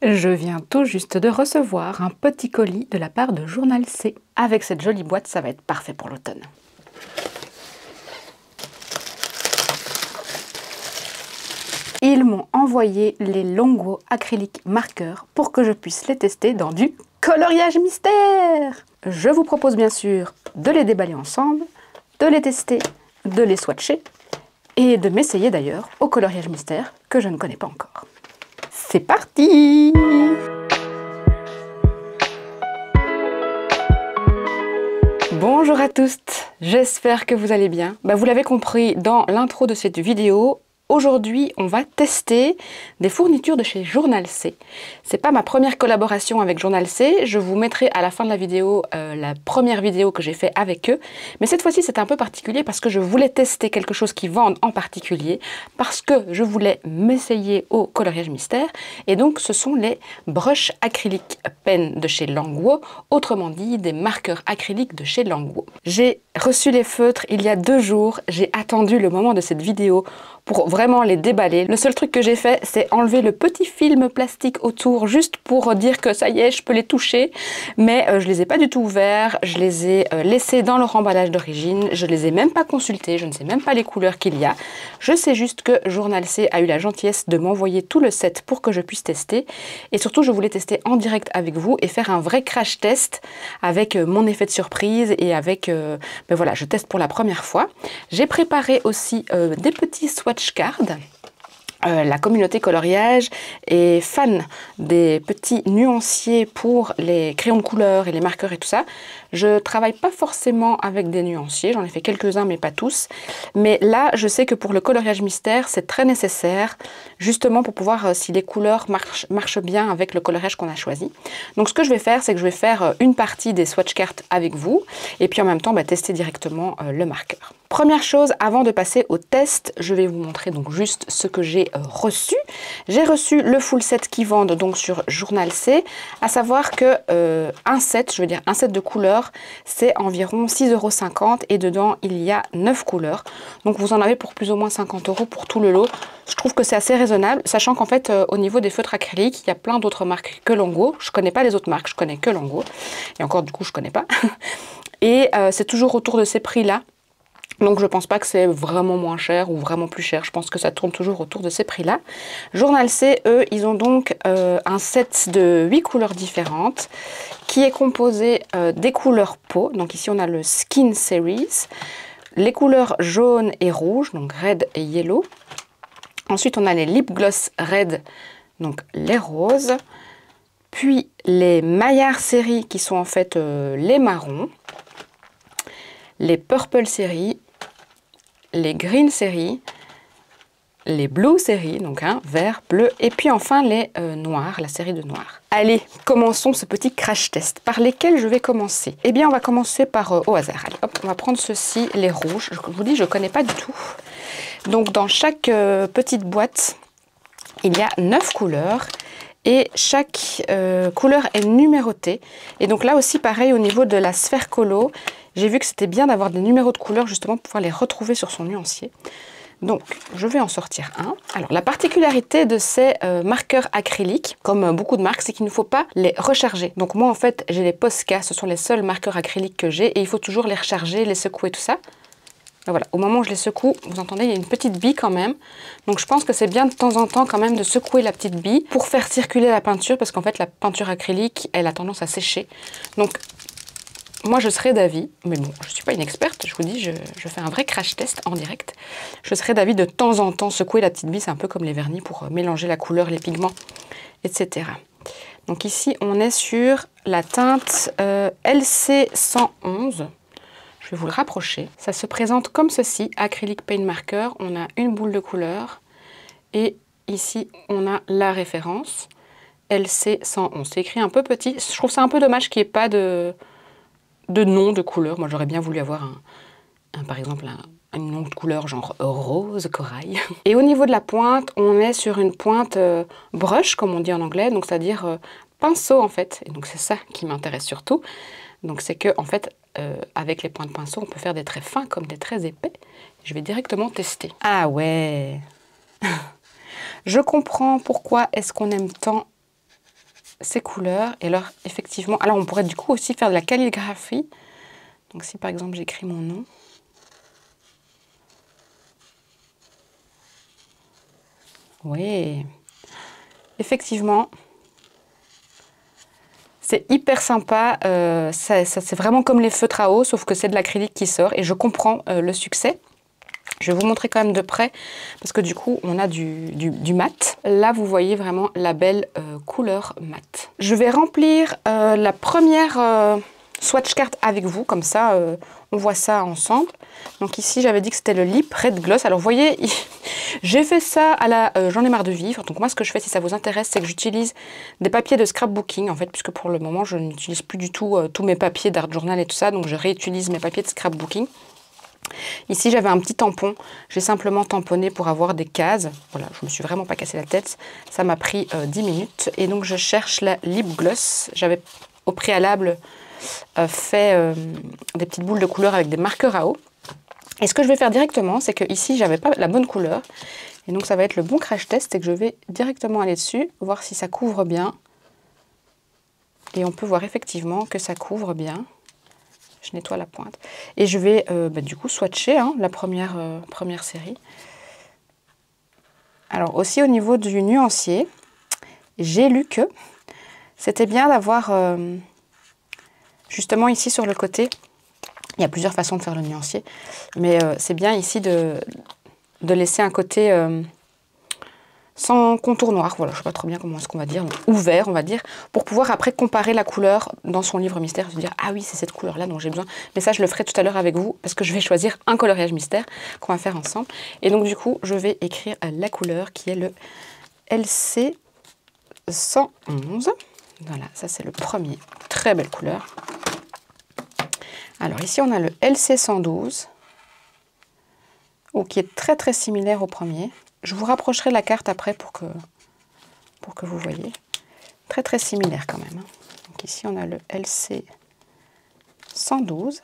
Je viens tout juste de recevoir un petit colis de la part de Journal C. Avec cette jolie boîte, ça va être parfait pour l'automne. Ils m'ont envoyé les Longwo acryliques marqueurs pour que je puisse les tester dans du coloriage mystère. Je vous propose bien sûr de les déballer ensemble, de les tester, de les swatcher et de m'essayer d'ailleurs au coloriage mystère que je ne connais pas encore. C'est parti! Bonjour à tous, j'espère que vous allez bien. Vous l'avez compris dans l'intro de cette vidéo, aujourd'hui on va tester des fournitures de chez Journal C. C'est pas ma première collaboration avec Journal C, je vous mettrai à la fin de la vidéo la première vidéo que j'ai fait avec eux. Mais cette fois-ci c'est un peu particulier parce que je voulais tester quelque chose qu'ils vendent en particulier, parce que je voulais m'essayer au coloriage mystère. Et donc ce sont les brushes acryliques pen de chez Longwo, autrement dit des marqueurs acryliques de chez Longwo. J'ai reçu les feutres il y a 2 jours, j'ai attendu le moment de cette vidéo pour vraiment les déballer. Le seul truc que j'ai fait, c'est enlever le petit film plastique autour, juste pour dire que ça y est, je peux les toucher. Mais je les ai pas du tout ouverts, je les ai laissés dans leur emballage d'origine, je les ai même pas consultés, je ne sais même pas les couleurs qu'il y a. Je sais juste que Journal C a eu la gentillesse de m'envoyer tout le set pour que je puisse tester. Et surtout, je voulais tester en direct avec vous et faire un vrai crash test avec mon effet de surprise et avec... voilà, je teste pour la première fois. J'ai préparé aussi des petits swatch cards. La communauté coloriage est fan des petits nuanciers pour les crayons de couleur et les marqueurs et tout ça. Je travaille pas forcément avec des nuanciers, j'en ai fait quelques-uns mais pas tous. Mais là, je sais que pour le coloriage mystère, c'est très nécessaire, justement pour pouvoir si les couleurs marchent bien avec le coloriage qu'on a choisi. Donc ce que je vais faire, c'est que je vais faire une partie des swatch cards avec vous et puis en même temps tester directement le marqueur. Première chose, avant de passer au test, je vais vous montrer donc juste ce que j'ai reçu. J'ai reçu le full set qu'ils vendent donc sur Journal C, à savoir que un set de couleurs, c'est environ 6,50 € et dedans il y a 9 couleurs. Donc vous en avez pour plus ou moins 50 € pour tout le lot. Je trouve que c'est assez raisonnable, sachant qu'en fait au niveau des feutres acryliques, il y a plein d'autres marques que Longwo. Je connais pas les autres marques, je connais que Longwo. Et encore du coup je connais pas. Et c'est toujours autour de ces prix-là. Donc je pense pas que c'est vraiment moins cher ou vraiment plus cher, je pense que ça tourne toujours autour de ces prix-là. Journal C, eux, ils ont donc un set de 8 couleurs différentes qui est composé des couleurs peau. Donc ici on a le Skin Series, les couleurs jaune et rouge, donc red et yellow. Ensuite on a les Lip Gloss Red, donc les roses. Puis les Maillard Série qui sont en fait les marrons. Les Purple Série, les Green Série, les Blue Série, donc vert, bleu, et puis enfin les noirs, la série de noirs. Allez, commençons ce petit crash test. Par lesquels je vais commencer? Eh bien, on va commencer par au hasard. Allez, hop, on va prendre ceci, les rouges. Je vous dis, je ne connais pas du tout. Donc, dans chaque petite boîte, il y a 9 couleurs. Et chaque couleur est numérotée. Et donc là aussi, pareil, au niveau de la sphère colo, j'ai vu que c'était bien d'avoir des numéros de couleurs justement pour pouvoir les retrouver sur son nuancier. Donc, je vais en sortir un. Alors, la particularité de ces marqueurs acryliques, comme beaucoup de marques, c'est qu'il ne faut pas les recharger. Donc moi, en fait, j'ai les Posca, ce sont les seuls marqueurs acryliques que j'ai. Et il faut toujours les recharger, les secouer, tout ça. Voilà, au moment où je les secoue, vous entendez, il y a une petite bille quand même. Donc je pense que c'est bien de temps en temps quand même de secouer la petite bille pour faire circuler la peinture, parce qu'en fait la peinture acrylique, elle a tendance à sécher. Donc moi je serais d'avis, mais bon, je ne suis pas une experte, je vous dis, je fais un vrai crash test en direct. Je serais d'avis de temps en temps secouer la petite bille, c'est un peu comme les vernis pour mélanger la couleur, les pigments, etc. Donc ici on est sur la teinte LC111. Je vais vous le rapprocher. Ça se présente comme ceci, Acrylic Paint Marker. On a une boule de couleur et ici on a la référence LC111. C'est écrit un peu petit. Je trouve ça un peu dommage qu'il n'y ait pas de nom de couleur. Moi j'aurais bien voulu avoir par exemple un nom de couleur genre rose corail. Et au niveau de la pointe, on est sur une pointe brush comme on dit en anglais, donc c'est-à-dire pinceau en fait. Et donc c'est ça qui m'intéresse surtout. Donc c'est que en fait avec les points de pinceau, on peut faire des traits fins comme des traits épais. Je vais directement tester. Ah ouais. Je comprends pourquoi est-ce qu'on aime tant ces couleurs. Et alors, effectivement, alors on pourrait du coup aussi faire de la calligraphie. Donc si par exemple j'écris mon nom. Oui, effectivement. C'est hyper sympa, c'est vraiment comme les feutres à eau, sauf que c'est de l'acrylique qui sort et je comprends le succès. Je vais vous montrer quand même de près, parce que du coup, on a du mat. Là, vous voyez vraiment la belle couleur mat. Je vais remplir la première swatch card avec vous, comme ça, on voit ça ensemble. Donc ici, j'avais dit que c'était le Lip Red Gloss. Alors, vous voyez, j'ai fait ça à la J'en ai marre de vivre. Donc moi, ce que je fais, si ça vous intéresse, c'est que j'utilise des papiers de scrapbooking, en fait, puisque pour le moment, je n'utilise plus du tout tous mes papiers d'art journal et tout ça. Donc, je réutilise mes papiers de scrapbooking. Ici, j'avais un petit tampon. J'ai simplement tamponné pour avoir des cases. Voilà, je me suis vraiment pas cassé la tête. Ça m'a pris 10 minutes. Et donc, je cherche la Lip Gloss. J'avais au préalable fait des petites boules de couleur avec des marqueurs à eau. Et ce que je vais faire directement, c'est que ici, j'avais pas la bonne couleur. Et donc, ça va être le bon crash test. C'est que je vais directement aller dessus, voir si ça couvre bien. Et on peut voir effectivement que ça couvre bien. Je nettoie la pointe. Et je vais du coup swatcher la première série. Alors aussi au niveau du nuancier, j'ai lu que c'était bien d'avoir justement ici sur le côté, il y a plusieurs façons de faire le nuancier, mais c'est bien ici de laisser un côté sans contour noir, voilà, je ne sais pas trop bien comment est-ce qu'on va dire, ouvert on va dire, pour pouvoir après comparer la couleur dans son livre mystère, se dire ah oui c'est cette couleur là dont j'ai besoin, mais ça je le ferai tout à l'heure avec vous, parce que je vais choisir un coloriage mystère qu'on va faire ensemble, et donc du coup je vais écrire la couleur qui est le LC 111, voilà, ça c'est le premier, très belle couleur. Alors ici on a le LC 112, qui est très très similaire au premier. Je vous rapprocherai la carte après pour que vous voyez. Très très similaire quand même. Donc ici on a le LC 112.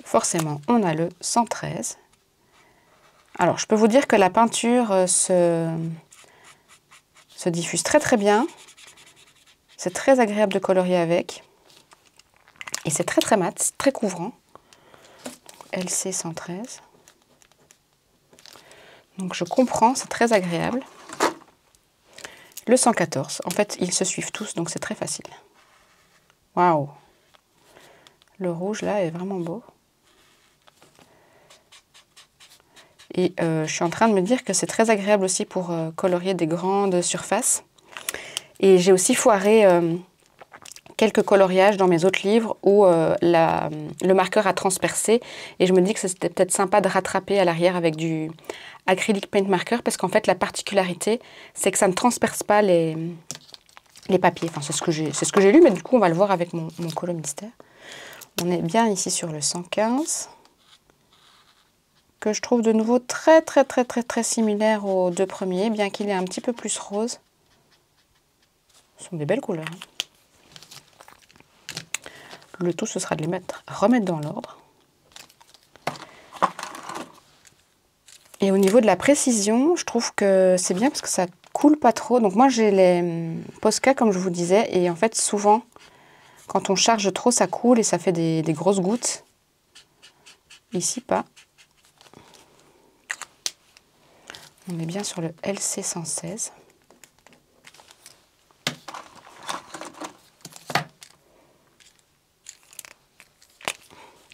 Forcément on a le 113. Alors je peux vous dire que la peinture se diffuse très très bien. C'est très agréable de colorier avec. Et c'est très très mat, très couvrant. LC 113. Donc je comprends, c'est très agréable. Le 114, en fait, ils se suivent tous, donc c'est très facile. Waouh! Le rouge, là, est vraiment beau. Et je suis en train de me dire que c'est très agréable aussi pour colorier des grandes surfaces. Et j'ai aussi foiré quelques coloriages dans mes autres livres où le marqueur a transpercé. Et je me dis que c'était peut-être sympa de rattraper à l'arrière avec du acrylic paint marker, parce qu'en fait la particularité c'est que ça ne transperce pas les papiers. Enfin c'est ce que j'ai lu, mais du coup on va le voir avec mon colo mystère. On est bien ici sur le 115, que je trouve de nouveau très très très très très similaire aux deux premiers, bien qu'il est un petit peu plus rose. Ce sont des belles couleurs. Le tout ce sera de les remettre dans l'ordre. Et au niveau de la précision, je trouve que c'est bien parce que ça coule pas trop. Donc moi j'ai les Posca comme je vous disais, et en fait souvent quand on charge trop ça coule et ça fait des grosses gouttes. Ici pas. On est bien sur le LC 116.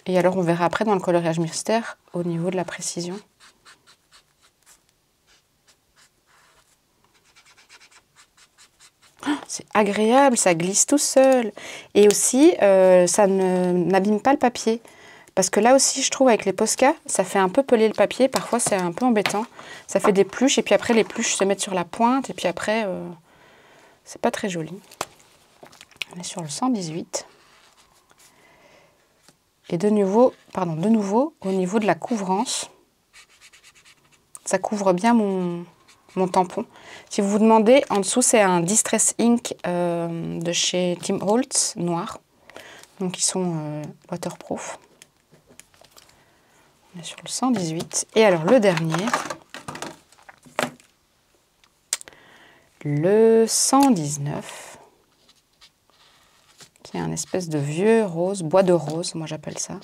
Et alors on verra après dans le coloriage mystère au niveau de la précision. C'est agréable, ça glisse tout seul. Et aussi, ça n'abîme pas le papier. Parce que là aussi, je trouve avec les Posca, ça fait un peu peler le papier. Parfois, c'est un peu embêtant. Ça fait des pluches, et puis après, les pluches se mettent sur la pointe. Et puis après, c'est pas très joli. On est sur le 118. Et de nouveau, au niveau de la couvrance, ça couvre bien mon tampon. Si vous vous demandez, en dessous c'est un Distress Ink de chez Tim Holtz, noir. Donc ils sont waterproof. On est sur le 118. Et alors le dernier, le 119, qui est un espèce de vieux rose, bois de rose, moi j'appelle ça.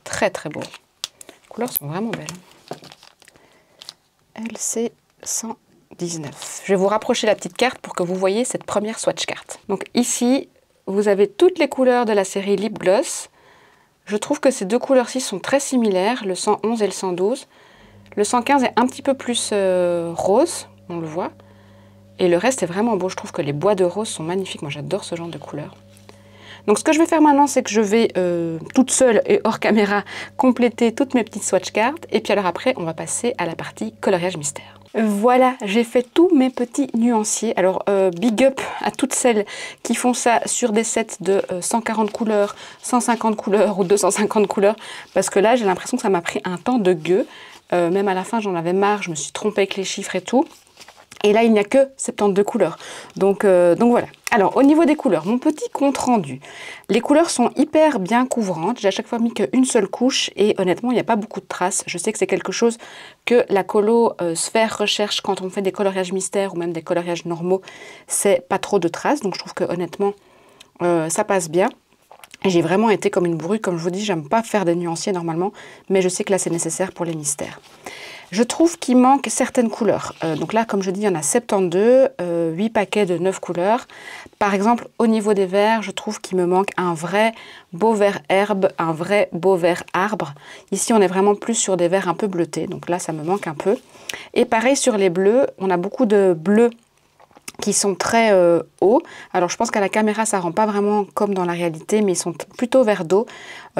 Très très beau. Les couleurs sont vraiment belles. LC 119. Je vais vous rapprocher la petite carte pour que vous voyez cette première swatch carte. Donc ici, vous avez toutes les couleurs de la série Lip Gloss. Je trouve que ces deux couleurs-ci sont très similaires, le 111 et le 112. Le 115 est un petit peu plus rose, on le voit. Et le reste est vraiment beau. Je trouve que les bois de rose sont magnifiques. Moi, j'adore ce genre de couleurs. Donc, ce que je vais faire maintenant, c'est que je vais, toute seule et hors caméra, compléter toutes mes petites swatch cards. Et puis alors après, on va passer à la partie coloriage mystère. Voilà, j'ai fait tous mes petits nuanciers. Alors, big up à toutes celles qui font ça sur des sets de 140 couleurs, 150 couleurs ou 250 couleurs. Parce que là, j'ai l'impression que ça m'a pris un temps de gueux. Même à la fin, j'en avais marre, je me suis trompée avec les chiffres et tout. Et là, il n'y a que 72 couleurs. Donc voilà. Alors, au niveau des couleurs, mon petit compte rendu. Les couleurs sont hyper bien couvrantes. J'ai à chaque fois mis qu'une seule couche et honnêtement, il n'y a pas beaucoup de traces. Je sais que c'est quelque chose que la colo Sphère recherche quand on fait des coloriages mystères ou même des coloriages normaux. C'est pas trop de traces. Donc, je trouve que honnêtement, ça passe bien. J'ai vraiment été comme une bourrue, comme je vous dis, j'aime pas faire des nuanciers normalement, mais je sais que là c'est nécessaire pour les mystères. Je trouve qu'il manque certaines couleurs. Donc là, comme je dis, il y en a 72, 8 paquets de 9 couleurs. Par exemple, au niveau des verts, je trouve qu'il me manque un vrai beau vert herbe, un vrai beau vert arbre. Ici, on est vraiment plus sur des verts un peu bleutés, donc là, ça me manque un peu. Et pareil sur les bleus, on a beaucoup de bleus qui sont très hauts. Alors je pense qu'à la caméra ça rend pas vraiment comme dans la réalité, mais ils sont plutôt vert d'eau,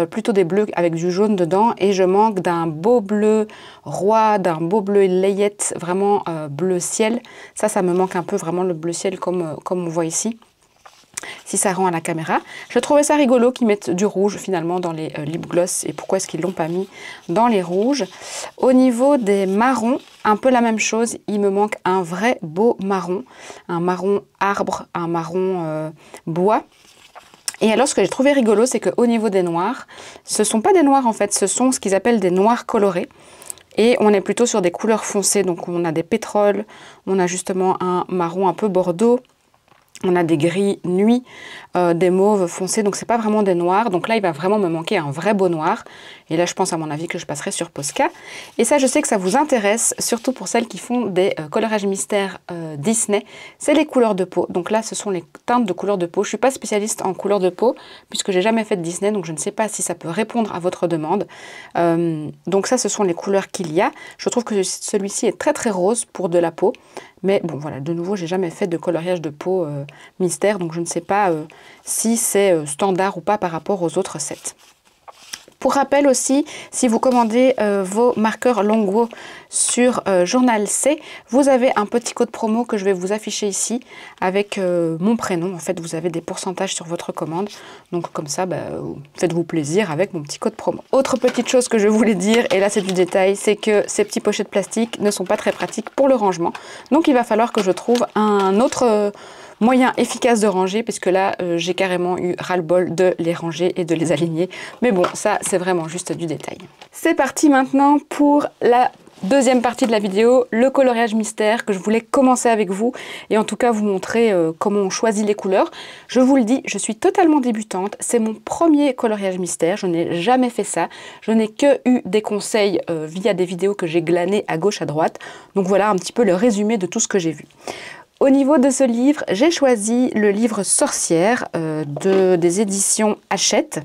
plutôt des bleus avec du jaune dedans, et je manque d'un beau bleu roi, d'un beau bleu layette, vraiment bleu ciel. Ça me manque un peu, vraiment le bleu ciel comme on voit ici. Si ça rend à la caméra. Je trouvais ça rigolo qu'ils mettent du rouge finalement dans les lip gloss, et pourquoi est-ce qu'ils ne l'ont pas mis dans les rouges. Au niveau des marrons, un peu la même chose, il me manque un vrai beau marron, un marron arbre, un marron bois. Et alors ce que j'ai trouvé rigolo, c'est qu'au niveau des noirs, ce ne sont pas des noirs en fait, ce sont ce qu'ils appellent des noirs colorés. Et on est plutôt sur des couleurs foncées, donc on a des pétroles, on a justement un marron un peu bordeaux, on a des gris nuit, des mauves foncés, donc c'est pas vraiment des noirs. Donc là, il va vraiment me manquer un vrai beau noir. Et là, je pense à mon avis que je passerai sur Posca. Et ça, je sais que ça vous intéresse, surtout pour celles qui font des colorages mystères Disney. C'est les couleurs de peau. Donc là, ce sont les teintes de couleurs de peau. Je suis pas spécialiste en couleurs de peau, puisque j'ai jamais fait de Disney, donc je ne sais pas si ça peut répondre à votre demande. Donc ça, ce sont les couleurs qu'il y a. Je trouve que celui-ci est très très rose pour de la peau. Mais bon, voilà, de nouveau, j'ai jamais fait de coloriage de peau mystère, donc je ne sais pas si c'est standard ou pas par rapport aux autres sets. Pour rappel aussi, si vous commandez vos marqueurs Longwo sur Journal C, vous avez un petit code promo que je vais vous afficher ici avec mon prénom. En fait, vous avez des pourcentages sur votre commande. Donc comme ça, faites-vous plaisir avec mon petit code promo. Autre petite chose que je voulais dire, et là c'est du détail, c'est que ces petits pochets de plastique ne sont pas très pratiques pour le rangement. Donc il va falloir que je trouve un autre moyen efficace de ranger, puisque là j'ai carrément eu ras-le-bol de les ranger et de les aligner. Mais bon, ça c'est vraiment juste du détail. C'est parti maintenant pour la deuxième partie de la vidéo, le coloriage mystère, que je voulais commencer avec vous et en tout cas vous montrer comment on choisit les couleurs. Je vous le dis, je suis totalement débutante, c'est mon premier coloriage mystère, je n'ai jamais fait ça, je n'ai que eu des conseils via des vidéos que j'ai glanées à gauche à droite. Donc voilà un petit peu le résumé de tout ce que j'ai vu. Au niveau de ce livre, j'ai choisi le livre Sorcière des éditions Hachette.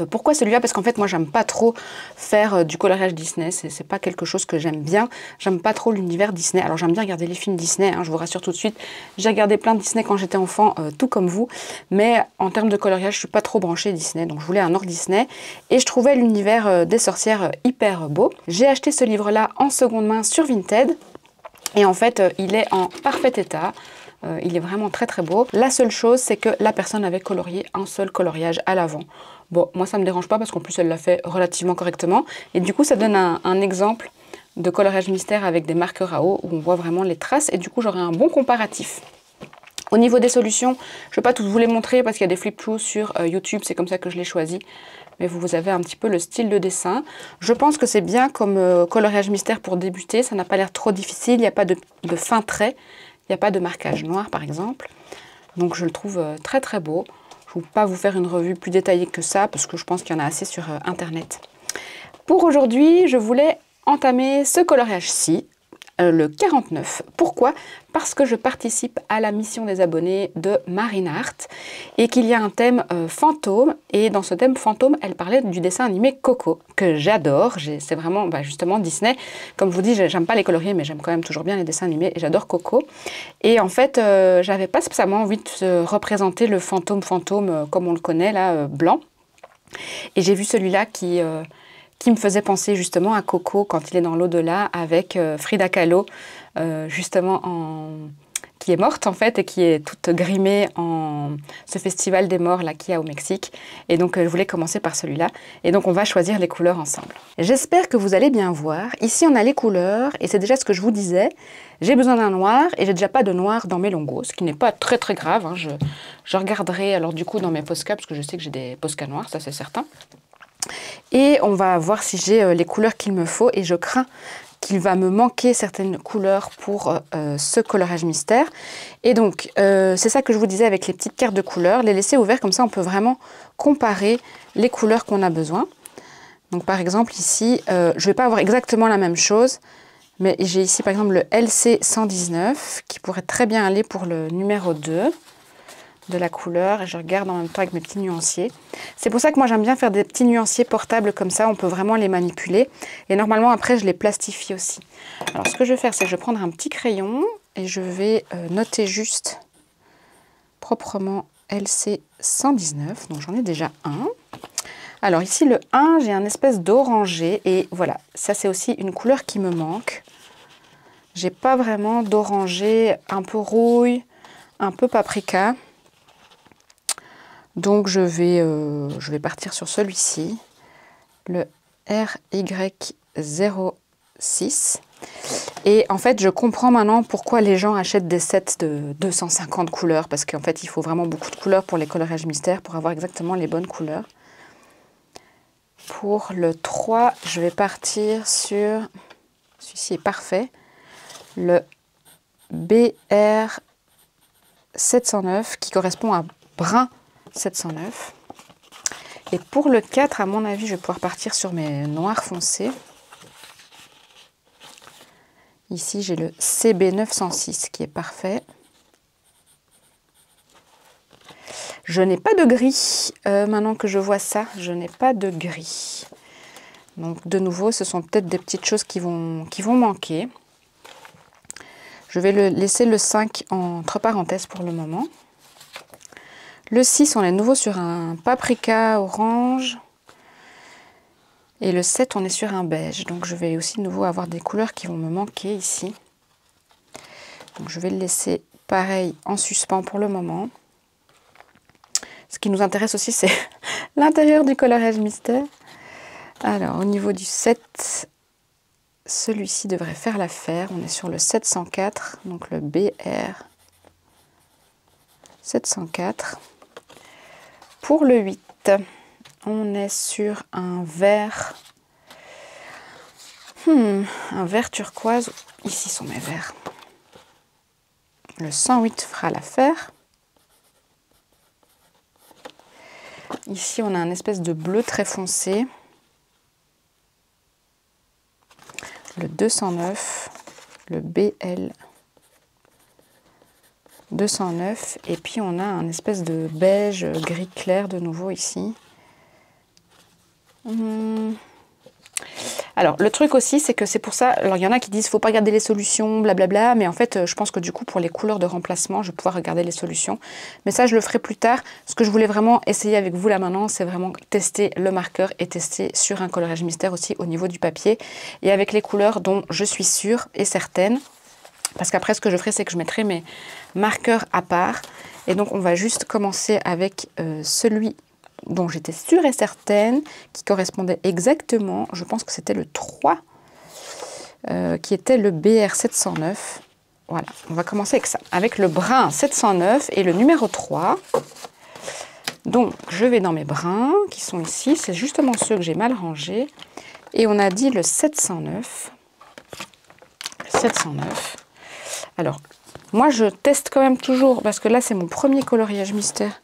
Pourquoi celui-là? Parce qu'en fait, moi, j'aime pas trop faire du coloriage Disney. C'est pas quelque chose que j'aime bien. J'aime pas trop l'univers Disney. Alors, j'aime bien regarder les films Disney, hein, je vous rassure tout de suite. J'ai regardé plein de Disney quand j'étais enfant, tout comme vous. Mais en termes de coloriage, je suis pas trop branchée Disney. Donc, je voulais un hors Disney. Et je trouvais l'univers des sorcières hyper beau. J'ai acheté ce livre-là en seconde main sur Vinted. Et en fait, il est en parfait état. Il est vraiment très très beau. La seule chose, c'est que la personne avait colorié un seul coloriage à l'avant. Bon, moi ça me dérange pas parce qu'en plus elle l'a fait relativement correctement. Et du coup, ça donne un exemple de coloriage mystère avec des marqueurs à eau où on voit vraiment les traces. Et du coup, j'aurai un bon comparatif. Au niveau des solutions, je ne vais pas toutes vous les montrer parce qu'il y a des flip-throughs sur YouTube, c'est comme ça que je l'ai choisi. mais vous avez un petit peu le style de dessin. Je pense que c'est bien comme coloriage mystère pour débuter. Ça n'a pas l'air trop difficile. Il n'y a pas de fin trait. Il n'y a pas de marquage noir, par exemple. Donc, je le trouve très, très beau. Je ne vais pas vous faire une revue plus détaillée que ça, parce que je pense qu'il y en a assez sur Internet. Pour aujourd'hui, je voulais entamer ce coloriage-ci, le 49. Pourquoi? Parce que je participe à la mission des abonnés de Marine Art et qu'il y a un thème fantôme. Et dans ce thème fantôme, elle parlait du dessin animé Coco, que j'adore. C'est vraiment justement Disney. Comme je vous dis, j'aime pas les colorier, mais j'aime quand même toujours bien les dessins animés et j'adore Coco. Et en fait, j'avais pas spécialement envie de représenter le fantôme comme on le connaît, là, blanc. Et j'ai vu celui-là qui me faisait penser justement à Coco quand il est dans l'au-delà avec Frida Kahlo, justement qui est morte en fait et qui est toute grimée en ce festival des morts là qu'il y a au Mexique. Et donc je voulais commencer par celui-là. Et donc on va choisir les couleurs ensemble. J'espère que vous allez bien voir. Ici on a les couleurs et c'est déjà ce que je vous disais. J'ai besoin d'un noir et j'ai déjà pas de noir dans mes longos, ce qui n'est pas très très grave. Hein. Je regarderai alors du coup dans mes Posca parce que je sais que j'ai des Posca noirs, ça c'est certain. Et on va voir si j'ai les couleurs qu'il me faut et je crains qu'il va me manquer certaines couleurs pour ce coloriage mystère. Et donc, c'est ça que je vous disais avec les petites cartes de couleurs, les laisser ouvertes, comme ça on peut vraiment comparer les couleurs qu'on a besoin. Donc par exemple ici, je ne vais pas avoir exactement la même chose, mais j'ai ici par exemple le LC 119 qui pourrait très bien aller pour le numéro 2. De la couleur et je regarde en même temps avec mes petits nuanciers. C'est pour ça que moi j'aime bien faire des petits nuanciers portables comme ça, on peut vraiment les manipuler et normalement après je les plastifie aussi. Alors ce que je vais faire c'est que je vais prendre un petit crayon et je vais noter juste proprement LC 119, donc j'en ai déjà un. Alors ici le 1 j'ai un espèce d'orangé et voilà, ça c'est aussi une couleur qui me manque. J'ai pas vraiment d'orangé un peu rouille, un peu paprika. Donc je vais partir sur celui-ci, le RY06. Et en fait, je comprends maintenant pourquoi les gens achètent des sets de 250 couleurs, parce qu'en fait, il faut vraiment beaucoup de couleurs pour les coloriages mystères, pour avoir exactement les bonnes couleurs. Pour le 3, je vais partir sur, celui-ci est parfait, le BR709, qui correspond à brun 709. Et pour le 4, à mon avis, je vais pouvoir partir sur mes noirs foncés. Ici, j'ai le CB906 qui est parfait. Je n'ai pas de gris. Maintenant que je vois ça, je n'ai pas de gris. Donc, de nouveau, ce sont peut-être des petites choses qui vont manquer. Je vais laisser le 5 entre parenthèses pour le moment. Le 6, on est nouveau sur un paprika orange. Et le 7, on est sur un beige. Donc je vais aussi de nouveau avoir des couleurs qui vont me manquer ici. Donc je vais le laisser pareil en suspens pour le moment. Ce qui nous intéresse aussi, c'est l'intérieur du coloriage mystère. Alors au niveau du 7, celui-ci devrait faire l'affaire. On est sur le 704, donc le BR 704. Pour le 8, on est sur un vert, un vert turquoise. Ici sont mes verts. Le 108 fera l'affaire. Ici, on a un espèce de bleu très foncé. Le 209, le BL 209 et puis on a un espèce de beige gris clair de nouveau ici. Alors le truc aussi c'est que c'est pour ça, alors il y en a qui disent faut pas regarder les solutions blablabla, mais en fait je pense que du coup pour les couleurs de remplacement je vais pouvoir regarder les solutions, mais ça je le ferai plus tard. Ce que je voulais vraiment essayer avec vous là maintenant, c'est vraiment tester le marqueur et tester sur un coloriage mystère aussi au niveau du papier et avec les couleurs dont je suis sûre et certaine. Parce qu'après, ce que je ferai, c'est que je mettrai mes marqueurs à part. Et donc, on va juste commencer avec celui dont j'étais sûre et certaine, qui correspondait exactement, je pense que c'était le 3, qui était le BR 709. Voilà, on va commencer avec ça, avec le brun 709 et le numéro 3. Donc, je vais dans mes brins qui sont ici. C'est justement ceux que j'ai mal rangés. Et on a dit le 709. Le 709. Alors, moi, je teste quand même toujours, parce que là, c'est mon premier coloriage mystère.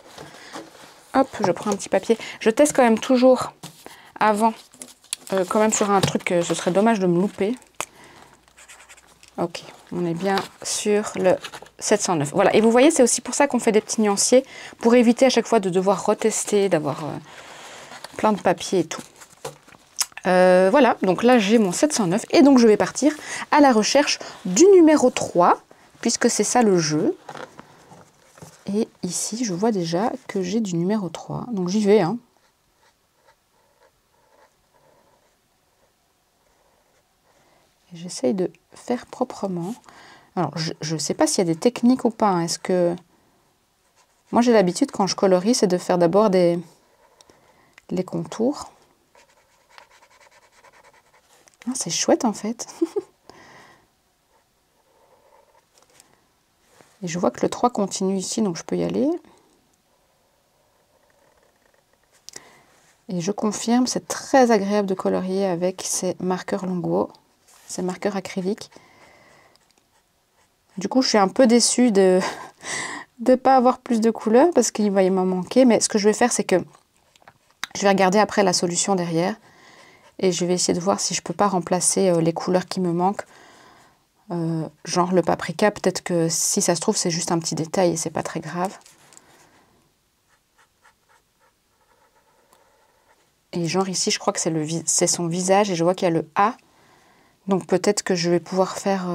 Hop, je prends un petit papier. Je teste quand même toujours avant, quand même sur un truc, ce serait dommage de me louper. Ok, on est bien sur le 709. Voilà, et vous voyez, c'est aussi pour ça qu'on fait des petits nuanciers, pour éviter à chaque fois de devoir retester, d'avoir plein de papier et tout. Voilà, donc là j'ai mon 709 et donc je vais partir à la recherche du numéro 3, puisque c'est ça le jeu. Et ici, je vois déjà que j'ai du numéro 3, donc j'y vais, hein. J'essaye de faire proprement. Alors, je ne sais pas s'il y a des techniques ou pas. Hein. Est-ce que... Moi, j'ai l'habitude, quand je colorie, c'est de faire d'abord les contours. Ah, c'est chouette, en fait. Et je vois que le 3 continue ici, donc je peux y aller. Et je confirme, c'est très agréable de colorier avec ces marqueurs Longwo, ces marqueurs acryliques. Du coup, je suis un peu déçue de ne pas avoir plus de couleurs parce qu'il va m'en manquer. Mais ce que je vais faire, c'est que je vais regarder après la solution derrière. Et je vais essayer de voir si je ne peux pas remplacer les couleurs qui me manquent. Genre le paprika, peut-être que si ça se trouve, c'est juste un petit détail et c'est pas très grave. Et genre ici, je crois que c'est son visage et je vois qu'il y a le A. Donc peut-être que je vais pouvoir faire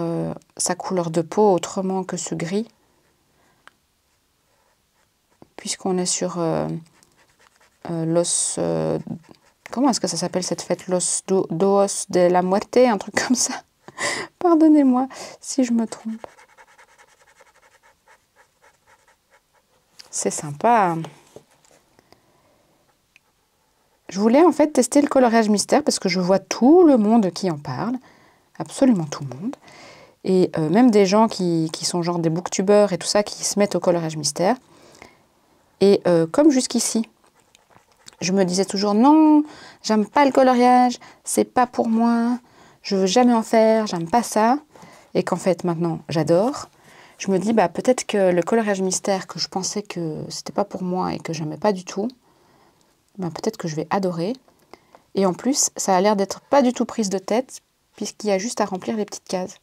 sa couleur de peau autrement que ce gris. Puisqu'on est sur l'os... comment est-ce que ça s'appelle cette fête? Los dos de la muerte, un truc comme ça. Pardonnez-moi si je me trompe. C'est sympa. Je voulais en fait tester le coloriage mystère parce que je vois tout le monde qui en parle. Absolument tout le monde. Et même des gens qui sont genre des booktubeurs et tout ça, qui se mettent au coloriage mystère. Et comme jusqu'ici, je me disais toujours non, j'aime pas le coloriage, c'est pas pour moi, je veux jamais en faire, j'aime pas ça. Et qu'en fait maintenant j'adore. Je me dis bah peut-être que le coloriage mystère que je pensais que c'était pas pour moi et que j'aimais pas du tout, bah, peut-être que je vais adorer. Et en plus, ça a l'air d'être pas du tout prise de tête puisqu'il y a juste à remplir les petites cases.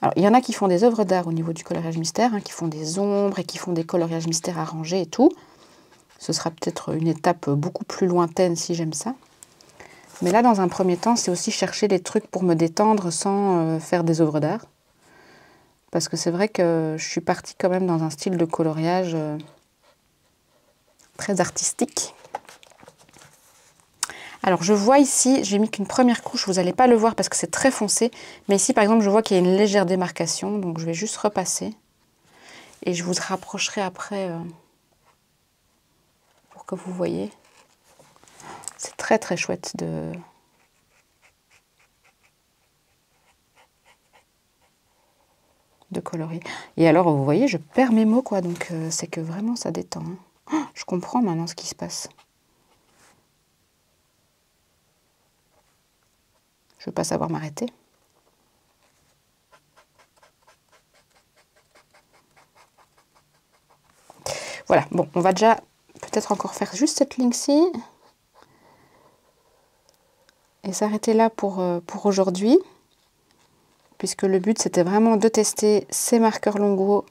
Alors, il y en a qui font des œuvres d'art au niveau du coloriage mystère, hein, qui font des ombres et qui font des coloriages mystères arrangés et tout. Ce sera peut-être une étape beaucoup plus lointaine si j'aime ça. Mais là, dans un premier temps, c'est aussi chercher des trucs pour me détendre sans faire des œuvres d'art. Parce que c'est vrai que je suis partie quand même dans un style de coloriage très artistique. Alors je vois ici, j'ai mis qu'une première couche, vous n'allez pas le voir parce que c'est très foncé. Mais ici par exemple, je vois qu'il y a une légère démarcation, donc je vais juste repasser. Et je vous rapprocherai après pour que vous voyez. C'est très très chouette de colorier. Et alors vous voyez, je perds mes mots quoi, donc c'est que vraiment ça détend. Hein. Oh, je comprends maintenant ce qui se passe. Je ne veux pas savoir m'arrêter. Voilà, bon, on va déjà peut-être encore faire juste cette ligne-ci. Et s'arrêter là pour aujourd'hui. Puisque le but, c'était vraiment de tester ces marqueurs Longwo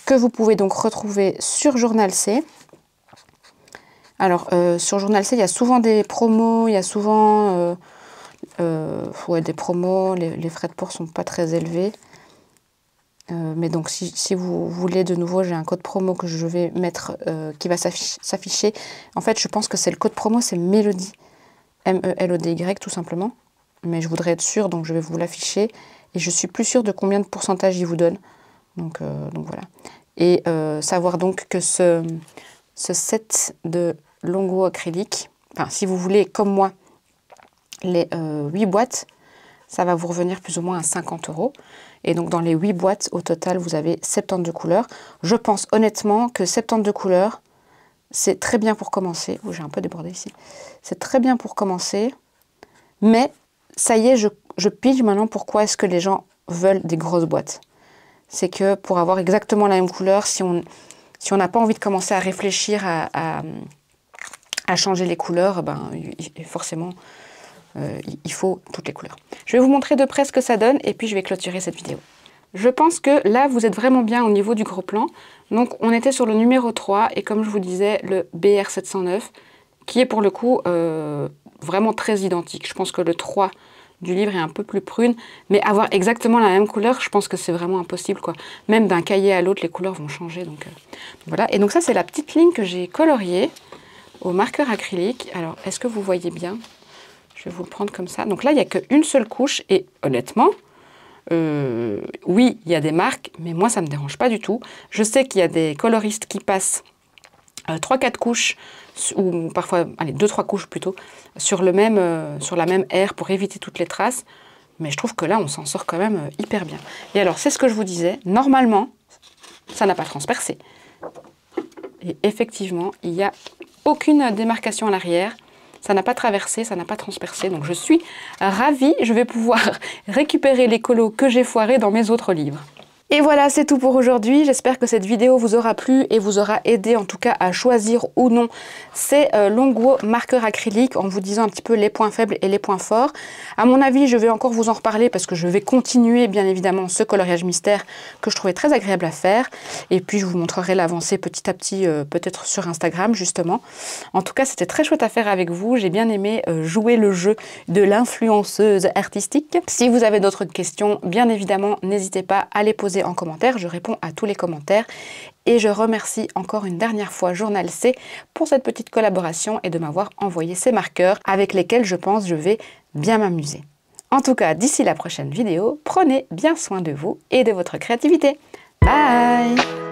que vous pouvez donc retrouver sur Journal C. Alors, sur Journal C, il y a souvent des promos, il y a souvent... ouais, des promos, les frais de port sont pas très élevés. Mais donc si vous voulez de nouveau, j'ai un code promo que je vais mettre qui va s'afficher. En fait, je pense que c'est le code promo, c'est Mélodie. M-E-L-O-D-Y tout simplement. Mais je voudrais être sûre, donc je vais vous l'afficher. Et je suis plus sûre de combien de pourcentage il vous donne. Donc voilà. Et savoir donc que ce set de Longwo acrylique, enfin si vous voulez comme moi, les 8 boîtes, ça va vous revenir plus ou moins à 50 €. Et donc dans les 8 boîtes, au total, vous avez 72 couleurs. Je pense honnêtement que 72 couleurs, c'est très bien pour commencer. Oh, j'ai un peu débordé ici. C'est très bien pour commencer. Mais ça y est, je pige maintenant pourquoi est-ce que les gens veulent des grosses boîtes. C'est que pour avoir exactement la même couleur, si on n'a pas envie de commencer à réfléchir à changer les couleurs, ben, forcément, il faut toutes les couleurs. Je vais vous montrer de près ce que ça donne et puis je vais clôturer cette vidéo. Je pense que là, vous êtes vraiment bien au niveau du gros plan. Donc, on était sur le numéro 3 et comme je vous disais, le BR709, qui est pour le coup vraiment très identique. Je pense que le 3 du livre est un peu plus prune, mais avoir exactement la même couleur, je pense que c'est vraiment impossible, quoi. Même d'un cahier à l'autre, les couleurs vont changer. Donc voilà. Et donc ça, c'est la petite ligne que j'ai coloriée au marqueur acrylique. Alors, est-ce que vous voyez bien? Je vais vous le prendre comme ça. Donc là, il n'y a qu'une seule couche et honnêtement, oui, il y a des marques, mais moi, ça ne me dérange pas du tout. Je sais qu'il y a des coloristes qui passent 3-4 couches, ou parfois, allez, 2-3 couches plutôt, sur la même aire pour éviter toutes les traces. Mais je trouve que là, on s'en sort quand même hyper bien. Et alors, c'est ce que je vous disais, normalement, ça n'a pas transpercé. Et effectivement, il n'y a aucune démarcation à l'arrière. Ça n'a pas traversé, ça n'a pas transpercé. Donc je suis ravie, je vais pouvoir récupérer les colos que j'ai foirés dans mes autres livres. Et voilà, c'est tout pour aujourd'hui. J'espère que cette vidéo vous aura plu et vous aura aidé en tout cas à choisir ou non ces Longwo marqueurs acryliques en vous disant un petit peu les points faibles et les points forts. À mon avis, je vais encore vous en reparler parce que je vais continuer bien évidemment ce coloriage mystère que je trouvais très agréable à faire. Et puis je vous montrerai l'avancée petit à petit peut-être sur Instagram justement. En tout cas, c'était très chouette à faire avec vous. J'ai bien aimé jouer le jeu de l'influenceuse artistique. Si vous avez d'autres questions, bien évidemment, n'hésitez pas à les poser en commentaire, je réponds à tous les commentaires et je remercie encore une dernière fois Journal C pour cette petite collaboration et de m'avoir envoyé ces marqueurs avec lesquels je pense je vais bien m'amuser. En tout cas, d'ici la prochaine vidéo, prenez bien soin de vous et de votre créativité. Bye!